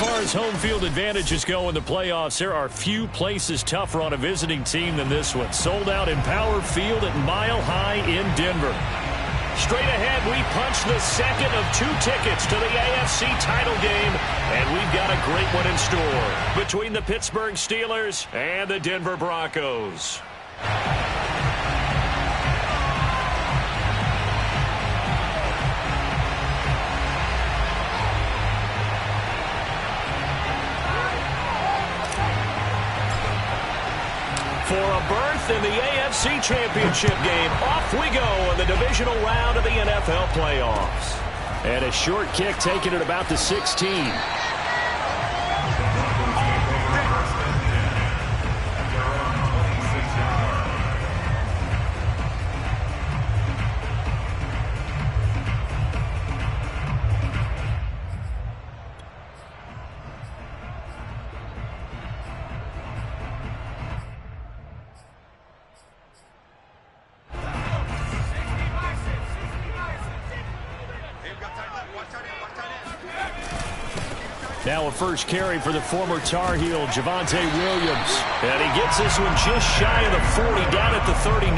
far as home field advantages go in the playoffs, there are few places tougher on a visiting team than this one. Sold out in Power Field at Mile High in Denver. Straight ahead, we punch the second of 2 tickets to the AFC title game, and we've got a great one in store between the Pittsburgh Steelers and the Denver Broncos. For a berth in the AFC Championship game, off we go in the divisional round of the NFL playoffs. And a short kick taken at about the 16. Now a first carry for the former Tar Heel, Javonte Williams. And he gets this one just shy of the 40, down at the 39.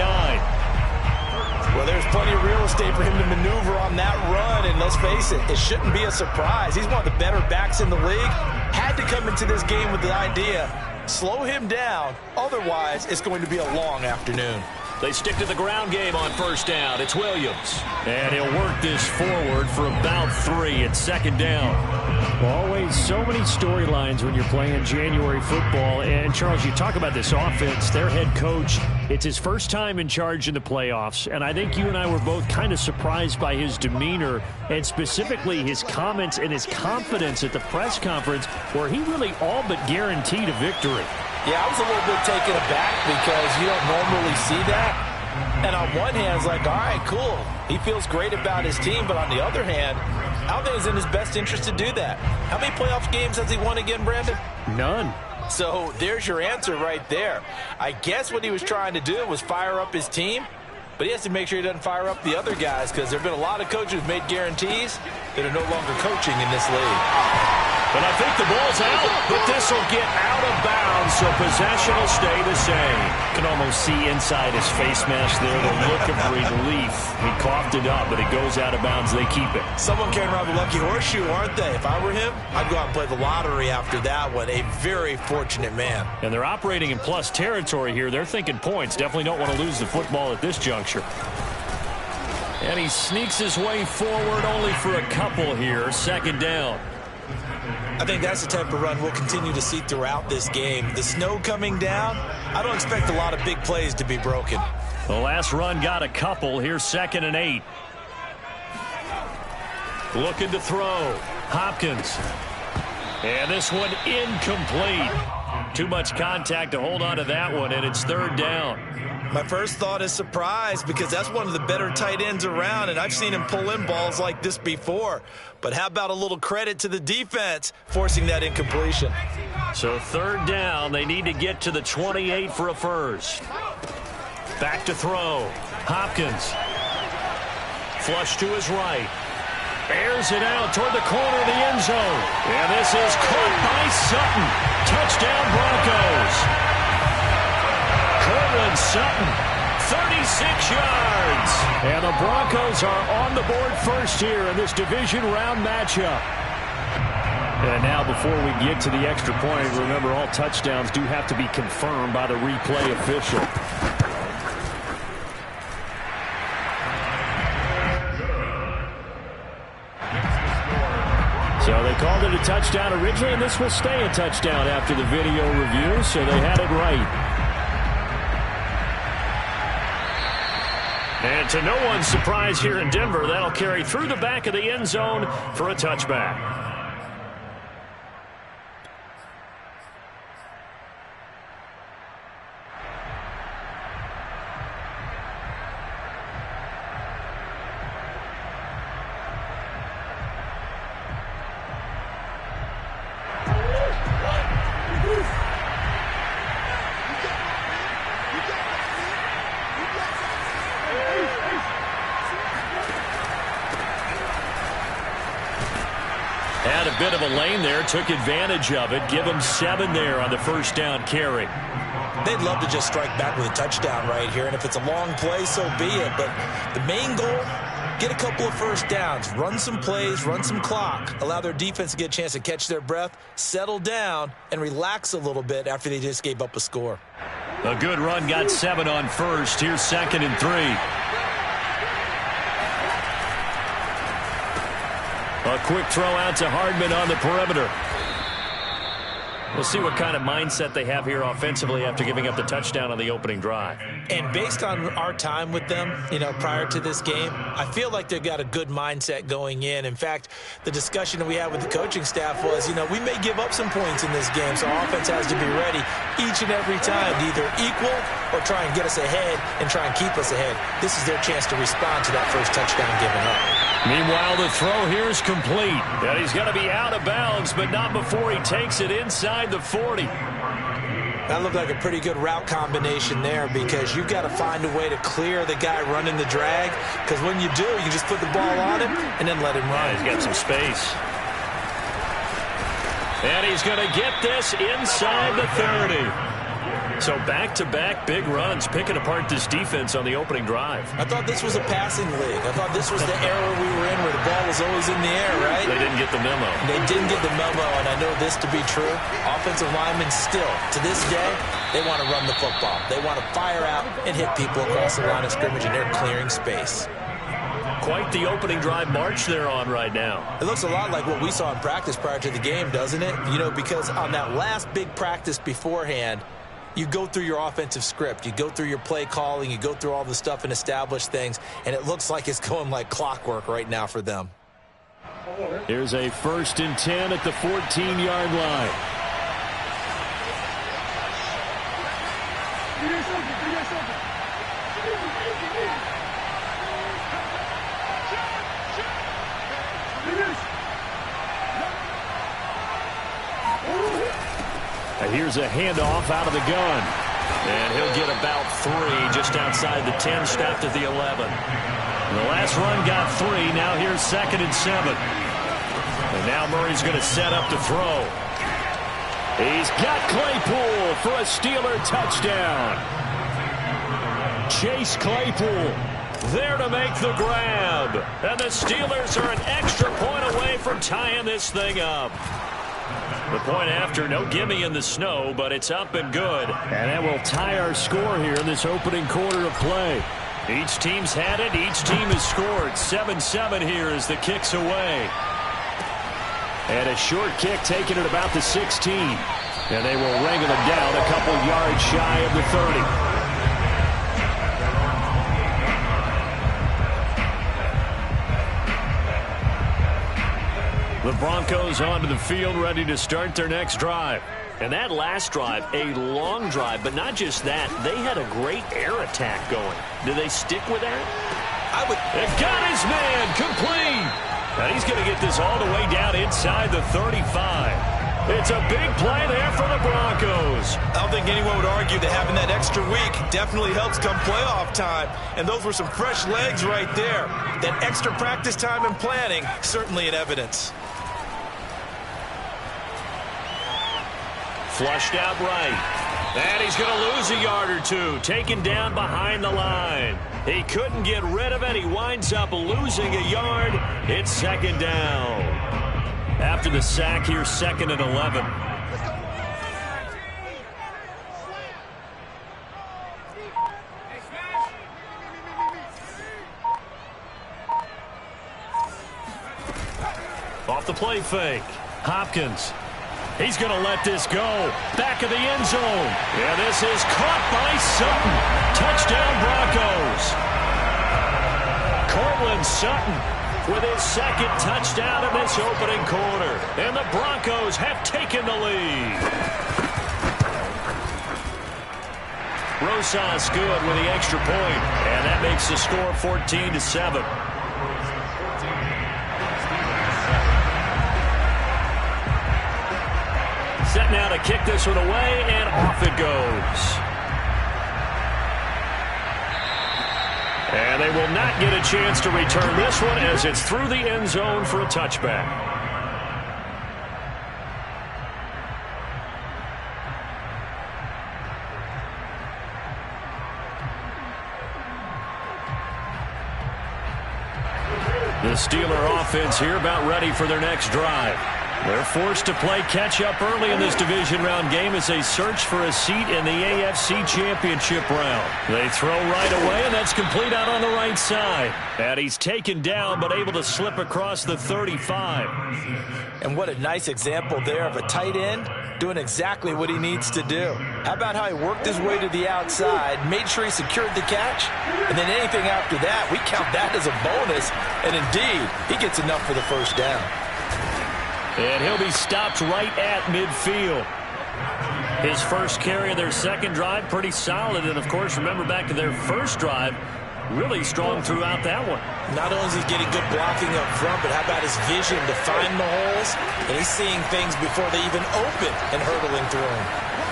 Well, there's plenty of real estate for him to maneuver on that run, and let's face it, it shouldn't be a surprise. He's one of the better backs in the league. Had to come into this game with the idea, slow him down, otherwise it's going to be a long afternoon. They stick to the ground game on first down. It's Williams. And he'll work this forward for about 3 at second down. Well, always so many storylines when you're playing January football. And, Charles, you talk about this offense, their head coach, it's his first time in charge in the playoffs. And I think you and I were both kind of surprised by his demeanor and specifically his comments and his confidence at the press conference where he really all but guaranteed a victory. Yeah, I was a little bit taken aback because you don't normally see that. And on one hand, it's like, all right, cool. He feels great about his team. But on the other hand, I don't think it's in his best interest to do that. How many playoff games has he won again, Brandon? None. So there's your answer right there. I guess what he was trying to do was fire up his team. But he has to make sure he doesn't fire up the other guys because there have been a lot of coaches who've made guarantees that are no longer coaching in this league. But I think the ball's out, but this will get out of bounds, so possession will stay the same. You can almost see inside his face mask there the look of relief. He coughed it up, but it goes out of bounds. They keep it. Someone carrying around the lucky horseshoe, aren't they? If I were him, I'd go out and play the lottery after that one. A very fortunate man. And they're operating in plus territory here. They're thinking points. Definitely don't want to lose the football at this juncture. And he sneaks his way forward only for a couple here. Second down. I think that's the type of run we'll continue to see throughout this game. The snow coming down, I don't expect a lot of big plays to be broken. The last run got a couple. Here's 2nd and 8. Looking to throw. Hopkins. And this one incomplete. Too much contact to hold on to that one, and it's 3rd down. My first thought is surprise because that's one of the better tight ends around, and I've seen him pull in balls like this before. But how about a little credit to the defense forcing that incompletion? So 3rd down, they need to get to the 28 for a first. Back to throw. Hopkins. Flush to his right. Airs it out toward the corner of the end zone. And this is caught by Sutton. Touchdown Broncos. Cortland Sutton, 36 yards. And the Broncos are on the board first here in this division round matchup. And now before we get to the extra point, remember all touchdowns do have to be confirmed by the replay official. So they called it a touchdown originally, and this will stay a touchdown after the video review, so they had it right. And to no one's surprise here in Denver, that'll carry through the back of the end zone for a touchback. bit of a lane there, took advantage of it. Give him 7 there on the first down carry. They'd love to just strike back with a touchdown right here, and if it's a long play, so be it. But the main goal, get a couple of first downs, run some plays, run some clock, allow their defense to get a chance to catch their breath, settle down, and relax a little bit after they just gave up a score. A good run, got 7 on first. Here's 2nd and 3. A quick throw out to Hardman on the perimeter. We'll see what kind of mindset they have here offensively after giving up the touchdown on the opening drive. And based on our time with them, prior to this game, I feel like they've got a good mindset going in. In fact, the discussion that we had with the coaching staff was, we may give up some points in this game, so our offense has to be ready each and every time to either equal or try and get us ahead and try and keep us ahead. This is their chance to respond to that first touchdown given up. Meanwhile, the throw here is complete. And he's going to be out of bounds, but not before he takes it inside the 40. That looked like a pretty good route combination there because you've got to find a way to clear the guy running the drag, because when you do, you just put the ball on him and then let him run. Yeah, he's got some space. And he's going to get this inside the 30. So back-to-back big runs, picking apart this defense on the opening drive. I thought this was a passing league. I thought this was the era we were in where the ball was always in the air, right? They didn't get the memo. They didn't get the memo, and I know this to be true. Offensive linemen still, to this day, they want to run the football. They want to fire out and hit people across the line of scrimmage, and they're clearing space. Quite the opening drive march they're on right now. It looks a lot like what we saw in practice prior to the game, doesn't it? Because on that last big practice beforehand, you go through your offensive script. You go through your play calling. You go through all the stuff and establish things. And it looks like it's going like clockwork right now for them. Here's a 1st and 10 at the 14-yard line. Here's a handoff out of the gun. And he'll get about 3 just outside the 10, stopped at the 11. And the last run got 3. Now here's 2nd and 7. And now Murray's going to set up to throw. He's got Claypool for a Steeler touchdown. Chase Claypool there to make the grab. And the Steelers are an extra point away from tying this thing up. The point after, no gimme in the snow, but it's up and good. And that will tie our score here in this opening quarter of play. Each team's had it. Each team has scored. 7-7 here as the kick's away. And a short kick taken at about the 16. And they will wrangle it down a couple yards shy of the 30. The Broncos onto the field, ready to start their next drive. And that last drive, a long drive, but not just that. They had a great air attack going. Do they stick with that? They've got his man complete. And he's going to get this all the way down inside the 35. It's a big play there for the Broncos. I don't think anyone would argue that having that extra week definitely helps come playoff time. And those were some fresh legs right there. That extra practice time and planning, certainly in evidence. Flushed out right. And he's going to lose a yard or 2. Taken down behind the line. He couldn't get rid of it. He winds up losing a yard. It's 2nd down. After the sack, here's 2nd and 11. Off the play fake. Hopkins. He's going to let this go. Back of the end zone. Yeah, this is caught by Sutton. Touchdown, Broncos. Cortland Sutton with his 2nd touchdown in this opening quarter. And the Broncos have taken the lead. Rosas good with the extra point. And that makes the score 14-7. Set now to kick this one away, and off it goes. And they will not get a chance to return this one as it's through the end zone for a touchback. The Steeler offense here about ready for their next drive. They're forced to play catch-up early in this division round game as they search for a seat in the AFC Championship round. They throw right away, and that's complete out on the right side. And he's taken down, but able to slip across the 35. And what a nice example there of a tight end doing exactly what he needs to do. How about how he worked his way to the outside, made sure he secured the catch, and then anything after that, we count that as a bonus. And indeed, he gets enough for the first down. And he'll be stopped right at midfield. His first carry of their second drive, pretty solid. And, of course, remember back to their first drive, really strong throughout that one. Not only is he getting good blocking up front, but how about his vision to find the holes? And he's seeing things before they even open and hurdling through them.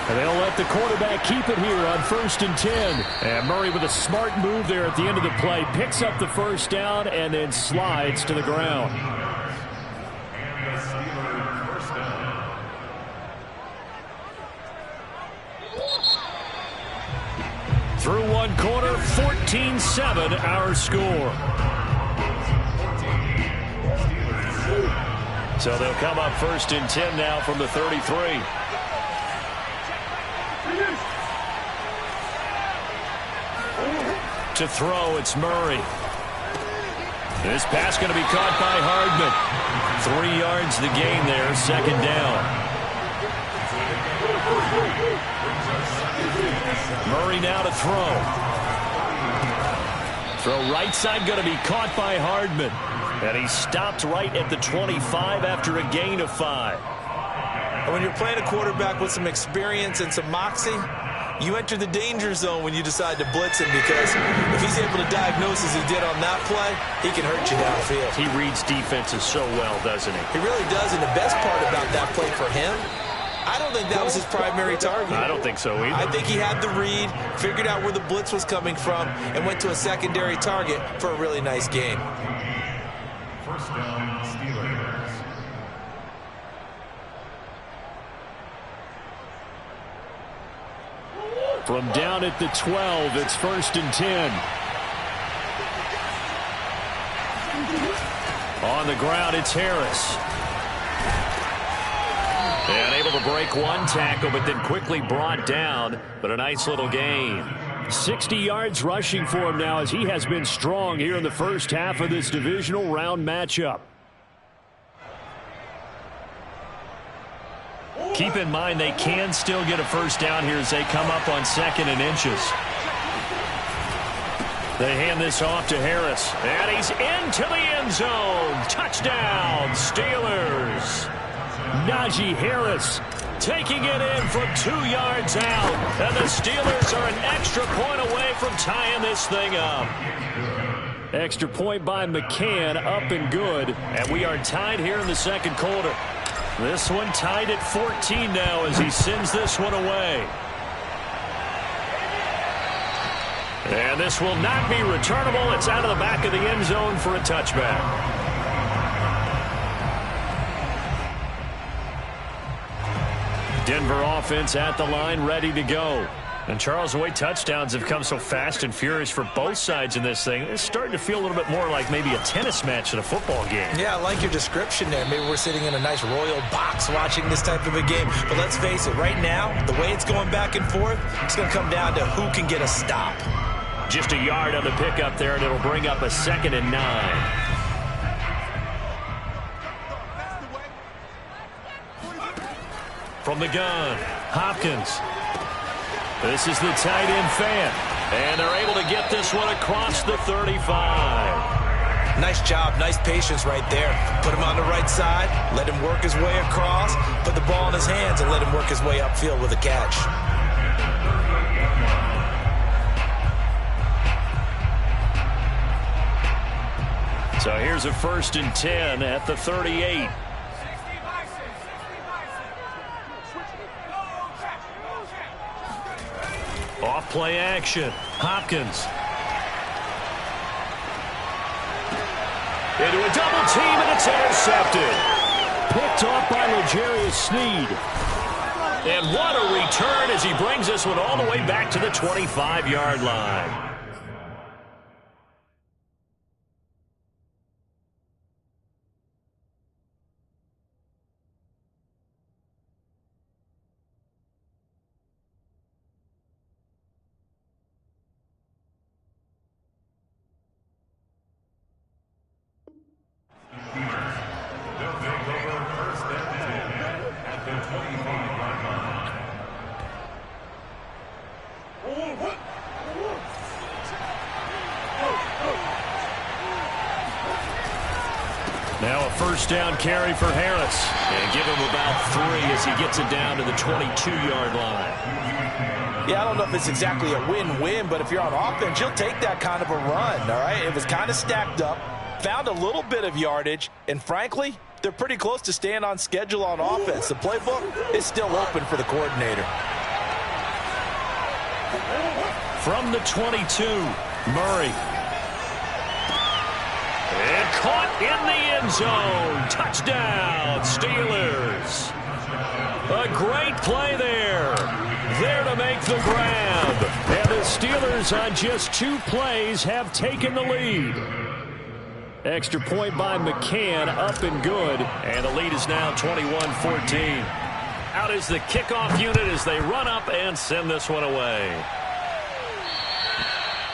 And they'll let the quarterback keep it here on 1st and 10. And Murray with a smart move there at the end of the play. Picks up the first down and then slides to the ground. Through one quarter, 14-7 our score. So they'll come up 1st and 10 now from the 33. To throw, it's Murray. This pass going to be caught by Hardman. 3 yards the gain there, second down. Murray now to throw. Throw right side going to be caught by Hardman. And he stopped right at the 25 after a gain of 5. And when you're playing a quarterback with some experience and some moxie, you enter the danger zone when you decide to blitz him, because if he's able to diagnose as he did on that play, he can hurt you downfield. He reads defenses so well, doesn't he? He really does, and the best part about that play for him, I don't think that was his primary target. I don't think so either. I think he had the read, figured out where the blitz was coming from, and went to a secondary target for a really nice gain. First down, Steelers. From down at the 12, it's 1st and 10. On the ground, it's Harris. And able to break one tackle, but then quickly brought down. But a nice little gain. 60 yards rushing for him now, as he has been strong here in the first half of this divisional round matchup. Keep in mind they can still get a first down here as they come up on 2nd and inches. They hand this off to Harris. And he's into the end zone. Touchdown, Steelers. Najee Harris taking it in from 2 yards out. And the Steelers are an extra point away from tying this thing up. Extra point by McCann, up and good. And we are tied here in the second quarter. This one tied at 14 now as he sends this one away. And this will not be returnable. It's out of the back of the end zone for a touchback. Denver offense at the line, ready to go. And Charles, the way touchdowns have come so fast and furious for both sides in this thing, it's starting to feel a little bit more like maybe a tennis match than a football game. Yeah, I like your description there. Maybe we're sitting in a nice royal box watching this type of a game. But let's face it, right now, the way it's going back and forth, it's going to come down to who can get a stop. Just a yard on the pickup there, and it'll bring up a 2nd and 9. From the gun, Hopkins. This is the tight end fan. And they're able to get this one across the 35. Nice job, nice patience right there. Put him on the right side, let him work his way across, put the ball in his hands, and let him work his way upfield with a catch. So here's a 1st and 10 at the 38. Off play action. Hopkins. Into a double team, and it's intercepted. Picked off by L'Jarius Sneed. And what a return as he brings this one all the way back to the 25-yard line. first down carry for Harris. And give him about 3 as he gets it down to the 22-yard line. Yeah, I don't know if it's exactly a win-win, but if you're on offense, you'll take that kind of a run, all right? It was kind of stacked up, found a little bit of yardage, and frankly, they're pretty close to staying on schedule on offense. The playbook is still open for the coordinator. From the 22, Murray. And caught in the end zone. Touchdown, Steelers. A great play there. There to make the grab. And the Steelers on just 2 plays have taken the lead. Extra point by McCann, up and good. And the lead is now 21-14. Out is the kickoff unit as they run up and send this one away.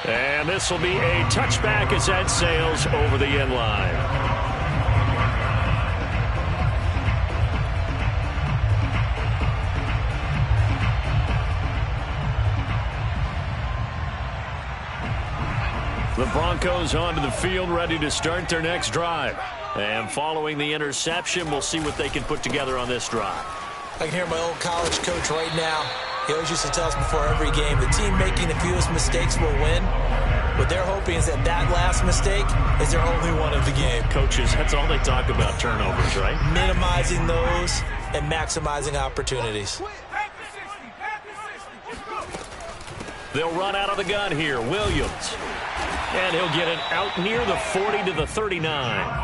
And this will be a touchback as that sails over the end line. The Broncos onto the field, ready to start their next drive. And following the interception, we'll see what they can put together on this drive. I can hear my old college coach right now. He always used to tell us before every game, the team making the fewest mistakes will win. What they're hoping is that that last mistake is their only one of the game. Coaches, that's all they talk about, turnovers, right? Minimizing those and maximizing opportunities. They'll run out of the gun here. Williams. And he'll get it out near the 40 to the 39.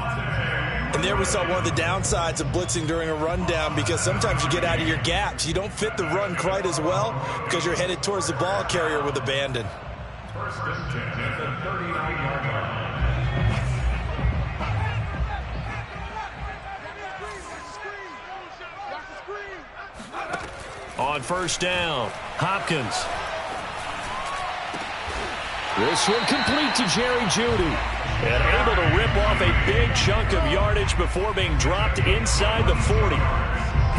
And there we saw one of the downsides of blitzing during a rundown, because sometimes you get out of your gaps. You don't fit the run quite as well because you're headed towards the ball carrier with abandon. First and 10 at the 39-yard line. On first down, Hopkins. This one complete to Jerry Jeudy. And able to rip off a big chunk of yardage before being dropped inside the 40.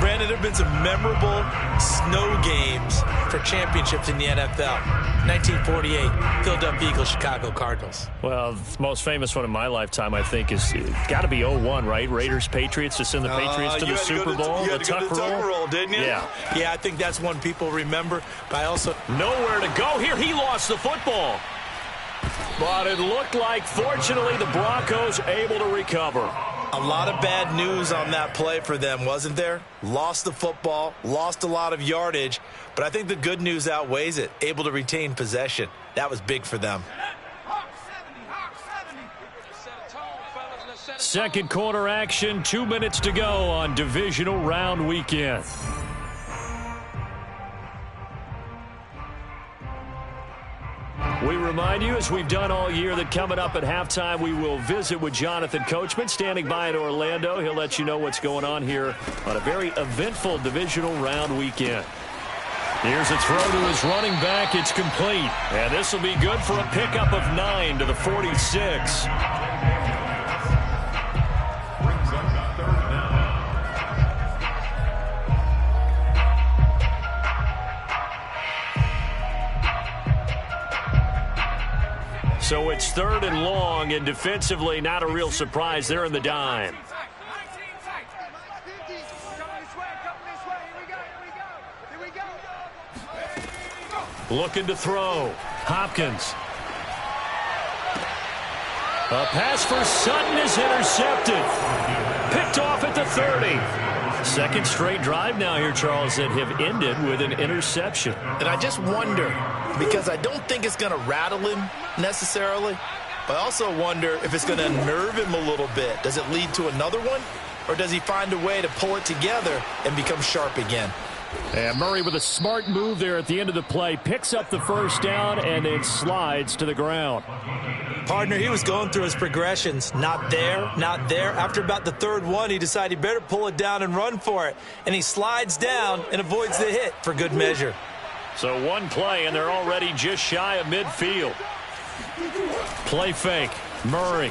Brandon, there have been some memorable snow games for championships in the NFL. 1948, Philadelphia Eagles, Chicago Cardinals. Well, the most famous one in my lifetime, I think, is got to be 01, right? Raiders, Patriots to send the Patriots to the Super Bowl. You had to go to the Tuck roll, didn't you? Yeah. Yeah, I think that's one people remember. But I also... Nowhere to go here. He lost the football. But it looked like, fortunately, the Broncos able to recover. A lot of bad news on that play for them, wasn't there? Lost the football, lost a lot of yardage, but I think the good news outweighs it. Able to retain possession. That was big for them. Second quarter action, 2 minutes to go on divisional round weekend. We remind you, as we've done all year, that coming up at halftime, we will visit with Jonathan Coachman, standing by in Orlando. He'll let you know what's going on here on a very eventful divisional round weekend. Here's a throw to his running back. It's complete. And this will be good for a pickup of 9 to the 46. So it's 3rd and long, and defensively, not a real surprise. They're in the dime. Looking to throw. Hopkins. A pass for Sutton is intercepted. Picked off at the 30. Second straight drive now here, Charles, that have ended with an interception. And I just wonder, because I don't think it's going to rattle him necessarily, but I also wonder if it's going to unnerve him a little bit. Does it lead to another one, or does he find a way to pull it together and become sharp again? And Murray with a smart move there at the end of the play, picks up the first down and then slides to the ground. Partner, he was going through his progressions. Not there, not there. After about the 3rd one, he decided he better pull it down and run for it. And he slides down and avoids the hit for good measure. So one play, and they're already just shy of midfield. Play fake. Murray.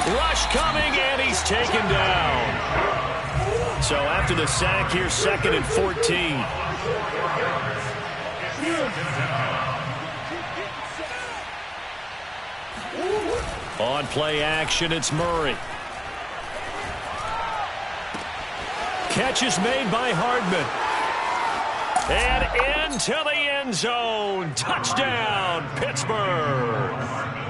Rush coming, and he's taken down. So after the sack, here's 2nd and 14. On play action, it's Murray. Catch is made by Hardman. And into the end zone. Touchdown, Pittsburgh.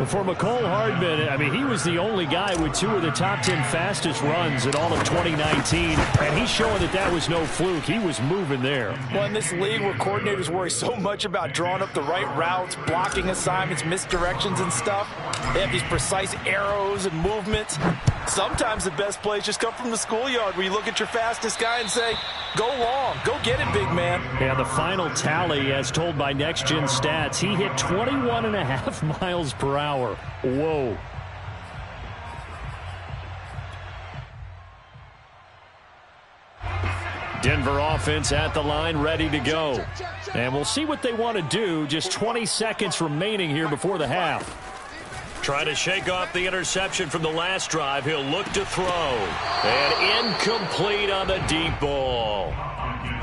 For McCole Hardman, I mean, he was the only guy with 2 of the top 10 fastest runs in all of 2019. And he's showing that that was no fluke. He was moving there. Well, in this league where coordinators worry so much about drawing up the right routes, blocking assignments, misdirections and stuff, they have these precise arrows and movements. Sometimes the best plays just come from the schoolyard where you look at your fastest guy and say, go long, go get it, big man. And the final tally, as told by Next Gen Stats, he hit 21.5 miles per hour. Whoa. Denver offense at the line, ready to go. And we'll see what they want to do. Just 20 seconds remaining here before the half. Trying to shake off the interception from the last drive. He'll look to throw. And incomplete on the deep ball.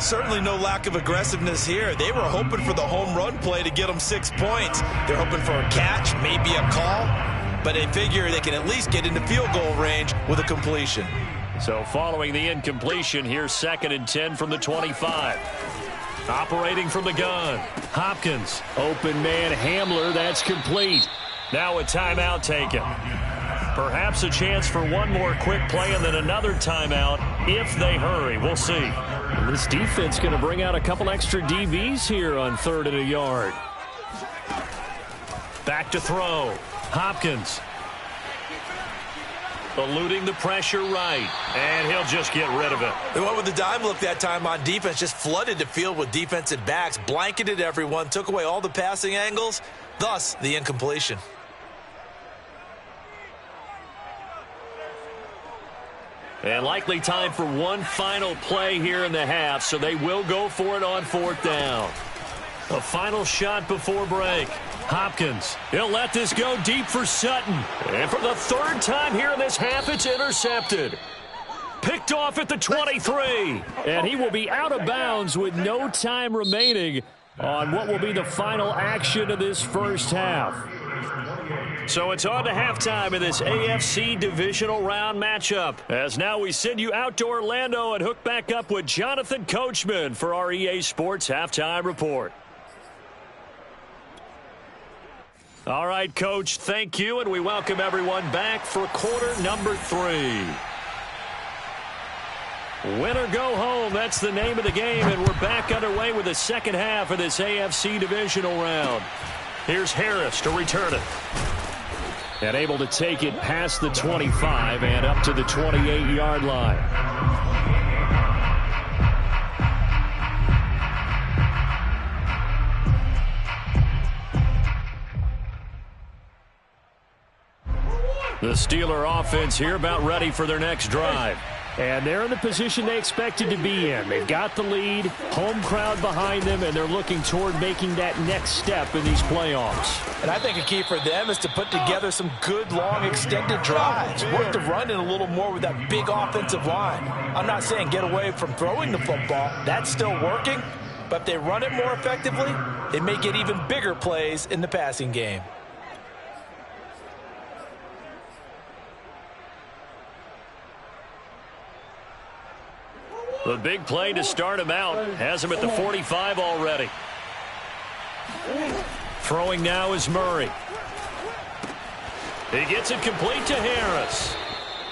Certainly no lack of aggressiveness here. They were hoping for the home run play to get them 6 points. They're hoping for a catch, maybe a call, but they figure they can at least get into field goal range with a completion. So following the incompletion, here's 2nd and 10 from the 25. Operating from the gun. Hopkins. Open man Hamler. That's complete. Now a timeout taken. Perhaps a chance for one more quick play and then another timeout if they hurry. We'll see. And this defense going to bring out a couple extra DBs here on 3rd and a yard. Back to throw. Hopkins. Eluding the pressure right. And he'll just get rid of it. They went with the dime look that time on defense. Just flooded the field with defensive backs. Blanketed everyone. Took away all the passing angles. Thus, the incompletion. And likely time for one final play here in the half, so they will go for it on 4th down. A final shot before break. Hopkins, he'll let this go deep for Sutton. And for the 3rd time here in this half, it's intercepted. Picked off at the 23. And he will be out of bounds with no time remaining on what will be the final action of this first half. So it's on to halftime in this AFC divisional round matchup. As now we send you out to Orlando and hook back up with Jonathan Coachman for our EA Sports Halftime Report. All right, Coach, thank you, and we welcome everyone back for quarter number 3. Win or go home, that's the name of the game, and we're back underway with the second half of this AFC divisional round. Here's Harris to return it. And able to take it past the 25 and up to the 28-yard line. The Steeler offense here about ready for their next drive. And they're in the position they expected to be in. They've got the lead, home crowd behind them, and they're looking toward making that next step in these playoffs. And I think a key for them is to put together some good, long, extended drives. Work the run in a little more with that big offensive line. I'm not saying get away from throwing the football. That's still working. But if they run it more effectively, they may get even bigger plays in the passing game. The big play to start him out has him at the 45 already. Throwing now is Murray. He gets it complete to Harris.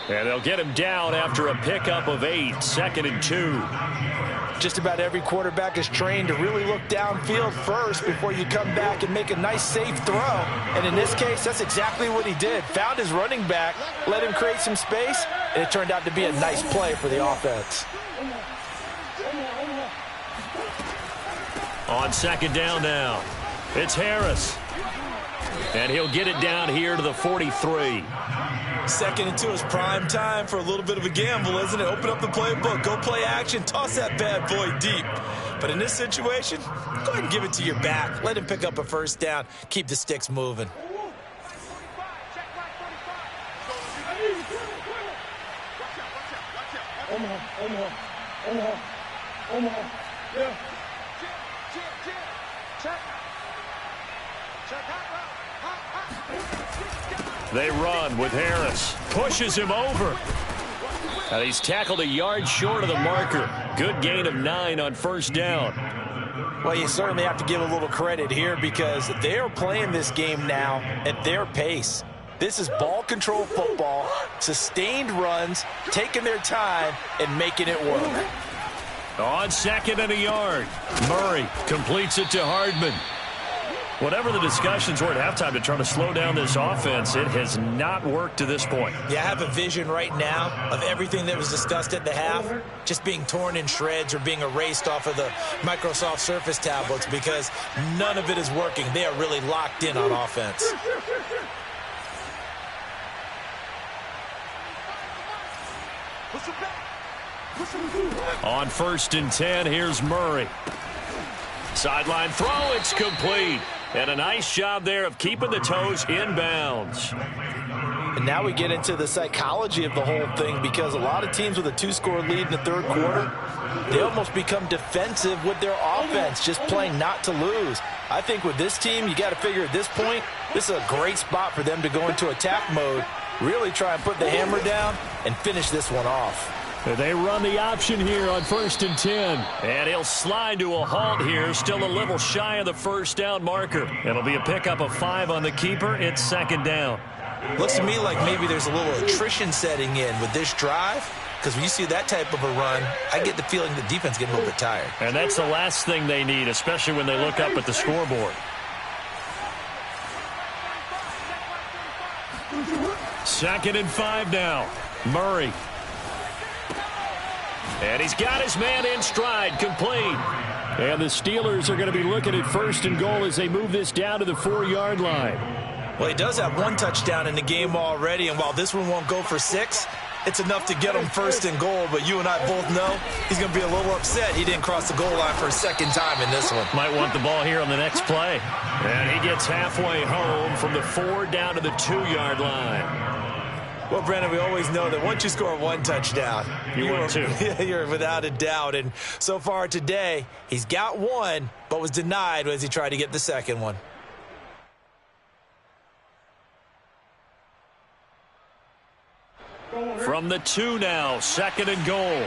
And they'll get him down after a pickup of 8, 2nd and 2. Just about every quarterback is trained to really look downfield first before you come back and make a nice, safe throw. And in this case, that's exactly what he did. Found his running back, let him create some space, and it turned out to be a nice play for the offense. On 2nd down now, it's Harris. And he'll get it down here to the 43. 2nd and 2 is prime time for a little bit of a gamble, isn't it? Open up the playbook, go play action, toss that bad boy deep. But in this situation, go ahead and give it to your back. Let him pick up a 1st down. Keep the sticks moving. They run with Harris. Pushes him over. Now he's tackled a yard short of the marker. Good gain of 9 on first down. Well, you certainly have to give a little credit here because they are playing this game now at their pace. This is ball control football, sustained runs, taking their time, and making it work. On second and a yard, Murray completes it to Hardman. Whatever the discussions were at halftime to try to slow down this offense, it has not worked to this point. Yeah, I have a vision right now of everything that was discussed at the half just being torn in shreds or being erased off of the Microsoft Surface tablets because none of it is working. They are really locked in on offense. On 1st and 10, here's Murray. Sideline throw, it's complete. And a nice job there of keeping the toes inbounds. And now we get into the psychology of the whole thing because a lot of teams with a 2-score lead in the third quarter, they almost become defensive with their offense, just playing not to lose. I think with this team, you got to figure at this point, this is a great spot for them to go into attack mode, really try and put the hammer down and finish this one off. They run the option here on 1st and 10. And he'll slide to a halt here, still a little shy of the first down marker. It'll be a pickup of 5 on the keeper. It's 2nd down. Looks to me like maybe there's a little attrition setting in with this drive. Because when you see that type of a run, I get the feeling the defense getting a little bit tired. And that's the last thing they need, especially when they look up at the scoreboard. 2nd and 5 now. Murray. And he's got his man in stride, complete. And the Steelers are going to be looking at 1st and goal as they move this down to the 4-yard line. Well, he does have 1 touchdown in the game already, and while this one won't go for 6, it's enough to get him 1st and goal. But you and I both know he's going to be a little upset he didn't cross the goal line for a 2nd time in this one. Might want the ball here on the next play. And he gets halfway home from the 4 down to the 2-yard line. Well, Brandon, we always know that once you score 1 touchdown, you're without a doubt. And so far today, he's got 1, but was denied as he tried to get the 2nd one. From the 2 now, 2nd and goal.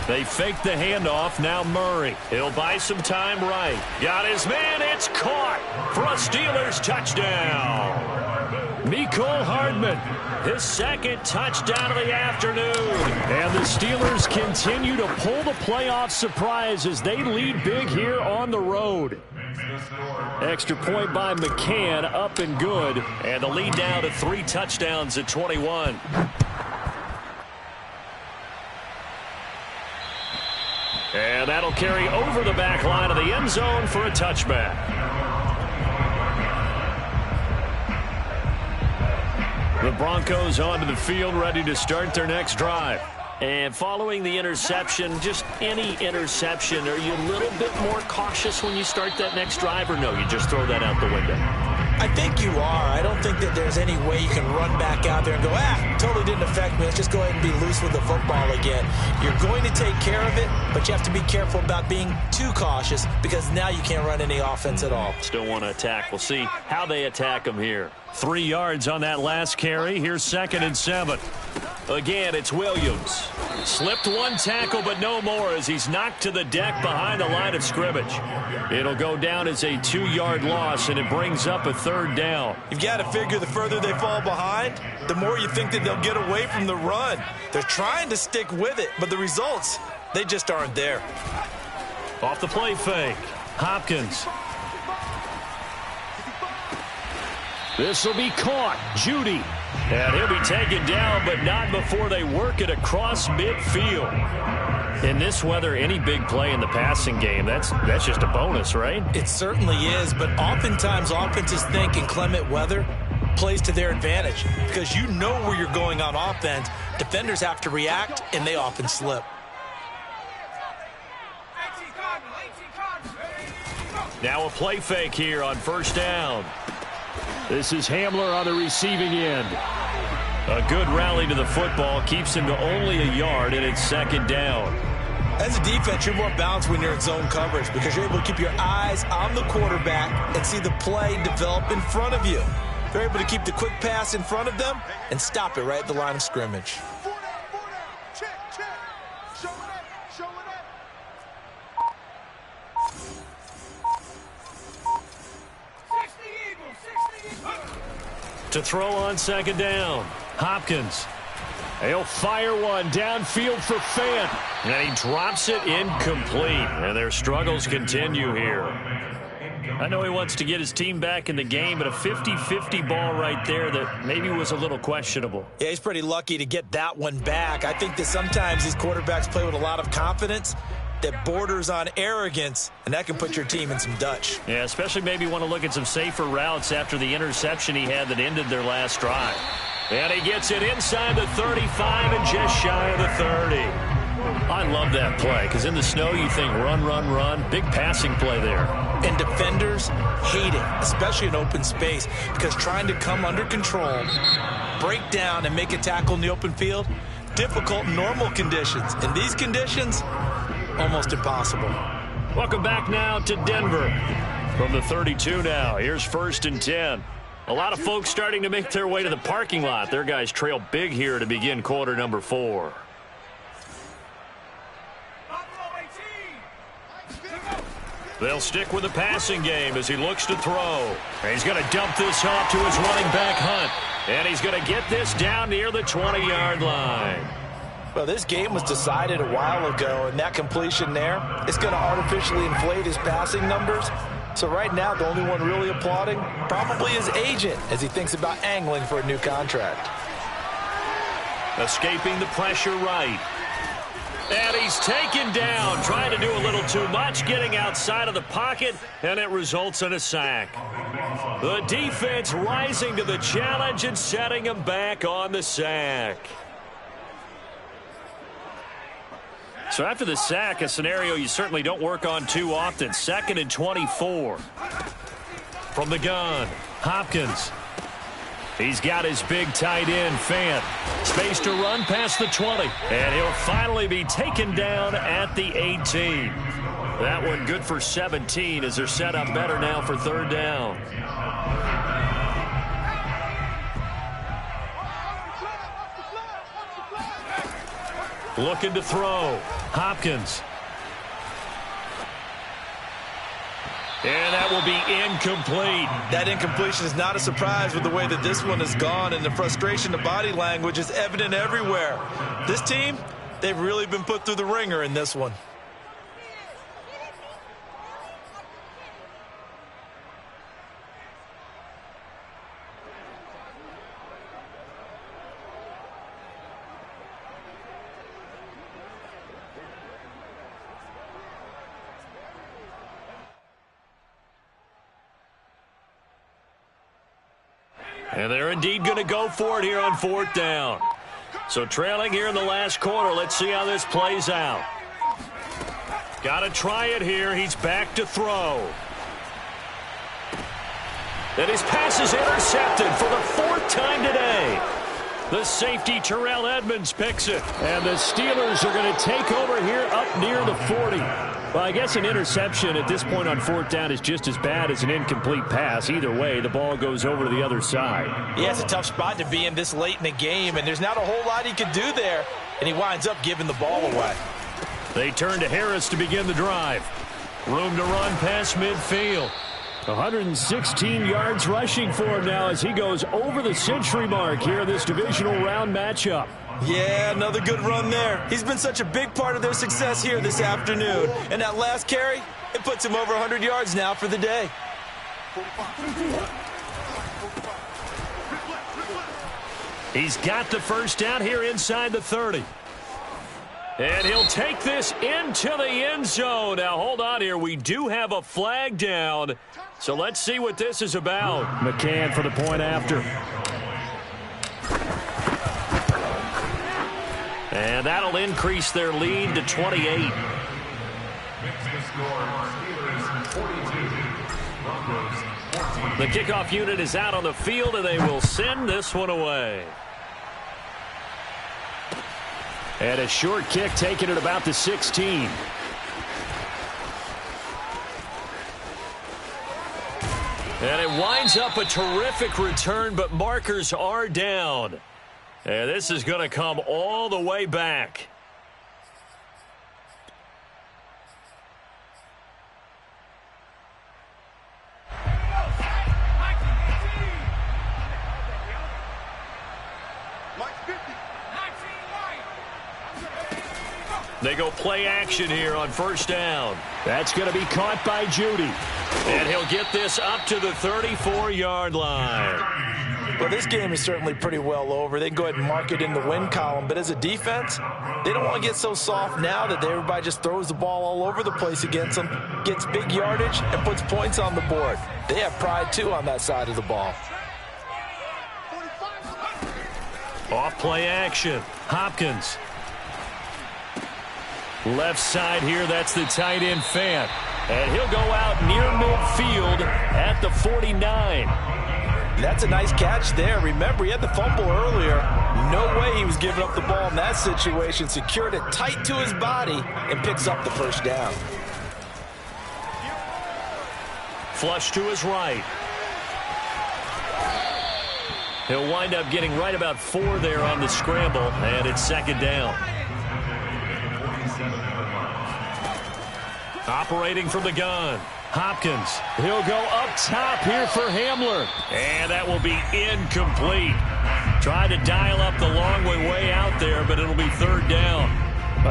They fake the handoff. Now Murray. He'll buy some time right. Got his man. It's caught for a Steelers touchdown. Mecole Hardman, his 2nd touchdown of the afternoon. And the Steelers continue to pull the playoff surprise as they lead big here on the road. Extra point by McCann, up and good. And the lead now to 3 touchdowns at 21. And that'll carry over the back line of the end zone for a touchback. The Broncos onto the field, ready to start their next drive. And following the interception, just any interception, are you a little bit more cautious when you start that next drive, or no, you just throw that out the window? I think you are. I don't think that there's any way you can run back out there and go, totally didn't affect me. Let's just go ahead and be loose with the football again. You're going to take care of it, but you have to be careful about being too cautious because now you can't run any offense at all. Still want to attack. We'll see how they attack them here. 3 yards on that last carry. Here's 2nd and 7. Again, it's Williams. Slipped 1 tackle, but no more as he's knocked to the deck behind the line of scrimmage. It'll go down as a 2-yard loss, and it brings up a 3rd down. You've got to figure the further they fall behind, the more you think that they'll get away from the run. They're trying to stick with it, but the results, they just aren't there. Off the play fake. Hopkins. This will be caught. Judy. And he'll be taken down, but not before they work it across midfield. In this weather, any big play in the passing game, that's just a bonus, right? It certainly is, but oftentimes offenses think inclement weather plays to their advantage because you know where you're going on offense. Defenders have to react, and they often slip. Now a play fake here on 1st down. This is Hamler on the receiving end. A good rally to the football keeps him to only a yard, and it's 2nd down. As a defense, you're more balanced when you're in zone coverage because you're able to keep your eyes on the quarterback and see the play develop in front of you. They're able to keep the quick pass in front of them and stop it right at the line of scrimmage. To throw on second down, Hopkins. He'll fire one downfield for Fant. And he drops it incomplete. And their struggles continue here. I know he wants to get his team back in the game, but a 50-50 ball right there that maybe was a little questionable. Yeah, he's pretty lucky to get that one back. I think that sometimes these quarterbacks play with a lot of confidence that borders on arrogance, and that can put your team in some Dutch. Yeah, especially maybe want to look at some safer routes after the interception he had that ended their last drive. And he gets it inside the 35 and just shy of the 30. I love that play because in the snow you think run, run, run. Big passing play there. And defenders hate it, especially in open space, because trying to come under control, break down, and make a tackle in the open field, difficult in normal conditions. In these conditions, almost impossible. Welcome back now to Denver. From the 32 now, here's 1st and 10. A lot of folks starting to make their way to the parking lot. Their guys trail big here to begin quarter number 4. They'll stick with the passing game as he looks to throw. And he's going to dump this off to his running back, Hunt. And he's going to get this down near the 20-yard line. Well, this game was decided a while ago, and that completion there is going to artificially inflate his passing numbers. So right now, the only one really applauding probably his agent as he thinks about angling for a new contract. Escaping the pressure right. And he's taken down, trying to do a little too much, getting outside of the pocket, and it results in a sack. The defense rising to the challenge and setting him back on the sack. So after the sack, a scenario you certainly don't work on too often. 2nd and 24. From the gun, Hopkins. He's got his big tight end, Fant. Space to run past the 20. And he'll finally be taken down at the 18. That one good for 17 as they're set up better now for 3rd down. Looking to throw. Hopkins. And that will be incomplete. That incompletion is not a surprise with the way that this one has gone, and the frustration, the body language is evident everywhere. This team, they've really been put through the ringer in this one. And they're indeed going to go for it here on 4th down. So trailing here in the last quarter. Let's see how this plays out. Got to try it here. He's back to throw. And his pass is intercepted for the 4th time today. The safety, Terrell Edmonds, picks it. And the Steelers are going to take over here up near the 40. Well, I guess an interception at this point on 4th down is just as bad as an incomplete pass. Either way, the ball goes over to the other side. Yeah, it's a tough spot to be in this late in the game, and there's not a whole lot he could do there, and he winds up giving the ball away. They turn to Harris to begin the drive. Room to run past midfield. 116 yards rushing for him now as he goes over the century mark here in this divisional round matchup. Yeah, another good run there. He's been such a big part of their success here this afternoon. And that last carry, it puts him over 100 yards now for the day. He's got the 1st down here inside the 30. And he'll take this into the end zone. Now, hold on here. We do have a flag down. So let's see what this is about. McCann for the point after. And that'll increase their lead to 28. The kickoff unit is out on the field, and they will send this one away. And a short kick taken at about the 16. And it winds up a terrific return, but markers are down. And this is going to come all the way back. They go play action here on first down. That's going to be caught by Judy. And he'll get this up to the 34-yard line. Well, this game is certainly pretty well over. They can go ahead and mark it in the win column. But as a defense, they don't want to get so soft now that everybody just throws the ball all over the place against them, gets big yardage, and puts points on the board. They have pride, too, on that side of the ball. Off play action. Hopkins. Left side here, that's the tight end Fant. And he'll go out near midfield at the 49. That's a nice catch there. Remember, he had the fumble earlier. No way he was giving up the ball in that situation. Secured it tight to his body and picks up the first down. Flush to his right. He'll wind up getting right about 4 there on the scramble, and it's second down. Operating from the gun, Hopkins. He'll go up top here for Hamler. And that will be incomplete. Tried to dial up the long way out there, but it'll be third down.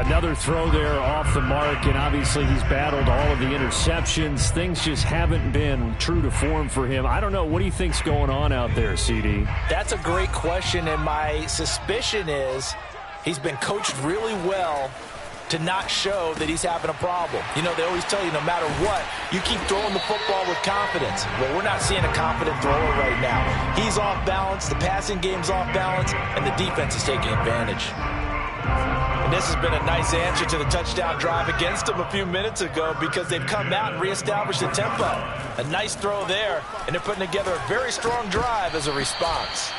Another throw there off the mark, and obviously he's battled all of the interceptions. Things just haven't been true to form for him. I don't know. What do you think's going on out there, CD? That's a great question, and my suspicion is he's been coached really well to not show that he's having a problem. You know, they always tell you no matter what, you keep throwing the football with confidence. Well, we're not seeing a confident thrower right now. He's off balance, the passing game's off balance, and the defense is taking advantage. And this has been a nice answer to the touchdown drive against them a few minutes ago because they've come out and reestablished the tempo. A nice throw there, and they're putting together a very strong drive as a response.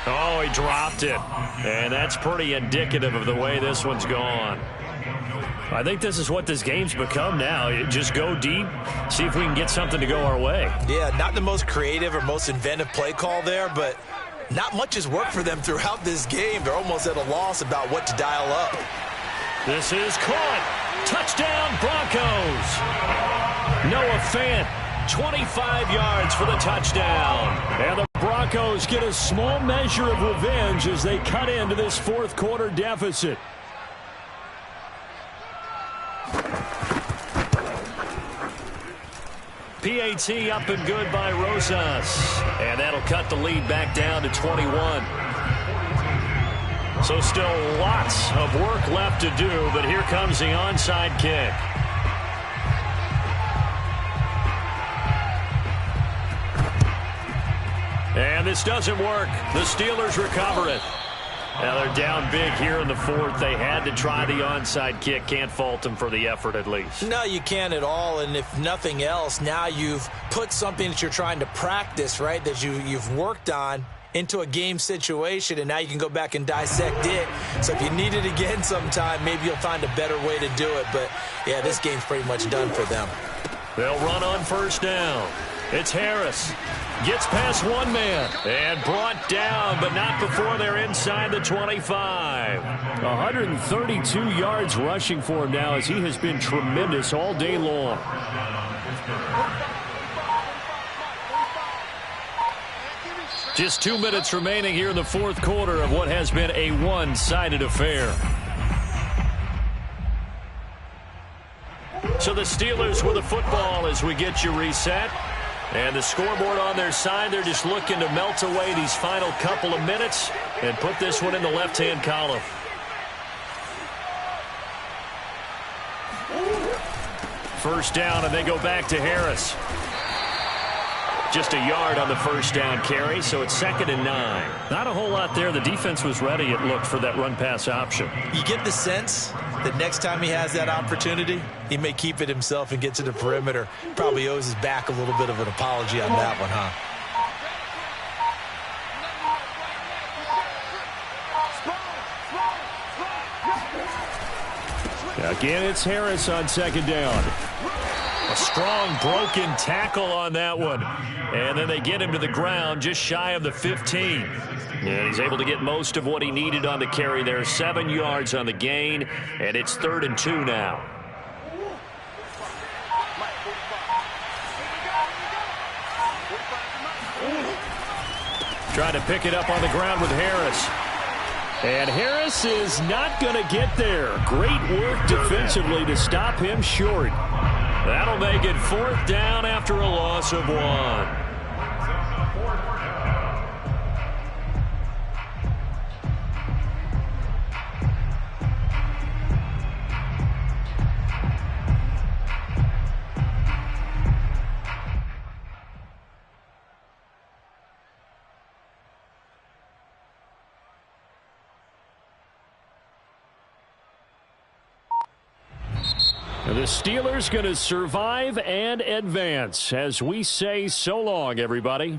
Oh, he dropped it. And that's pretty indicative of the way this one's gone. I think this is what this game's become now. Just go deep, see if we can get something to go our way. Yeah, not the most creative or most inventive play call there, but not much has worked for them throughout this game. They're almost at a loss about what to dial up. This is caught. Touchdown, Broncos. Noah Fant, 25 yards for the touchdown. And the Broncos get a small measure of revenge as they cut into this fourth quarter deficit. PAT up and good by Rosas. And that'll cut the lead back down to 21. So still lots of work left to do, but here comes the onside kick. And this doesn't work. The Steelers recover it. Now they're down big here in the fourth. They had to try the onside kick. Can't fault them for the effort at least. No, you can't at all. And if nothing else, now you've put something that you're trying to practice, right, that you've worked on into a game situation, and now you can go back and dissect it. So if you need it again sometime, maybe you'll find a better way to do it. But, yeah, this game's pretty much done for them. They'll run on first down. It's Harris. Gets past one man and brought down, but not before they're inside the 25. 132 yards rushing for him now as he has been tremendous all day long. Just 2 minutes remaining here in the fourth quarter of what has been a one-sided affair. So the Steelers with the football as we get you reset. And the scoreboard on their side, they're just looking to melt away these final couple of minutes and put this one in the left-hand column. First down, and they go back to Harris. Just a yard on the first down carry, so it's 2nd and 9. Not a whole lot there. The defense was ready, it looked, for that run-pass option. You get the sense that next time he has that opportunity, he may keep it himself and get to the perimeter. Probably owes his back a little bit of an apology on that one, huh? Again, it's Harris on second down. A strong broken tackle on that one. And then they get him to the ground just shy of the 15. And he's able to get most of what he needed on the carry there. 7 yards on the gain, and it's 3rd and 2 now. Trying to pick it up on the ground with Harris. And Harris is not going to get there. Great work defensively to stop him short. That'll make it 4th down after a loss of 1. The Steelers going to survive and advance as we say so long, everybody.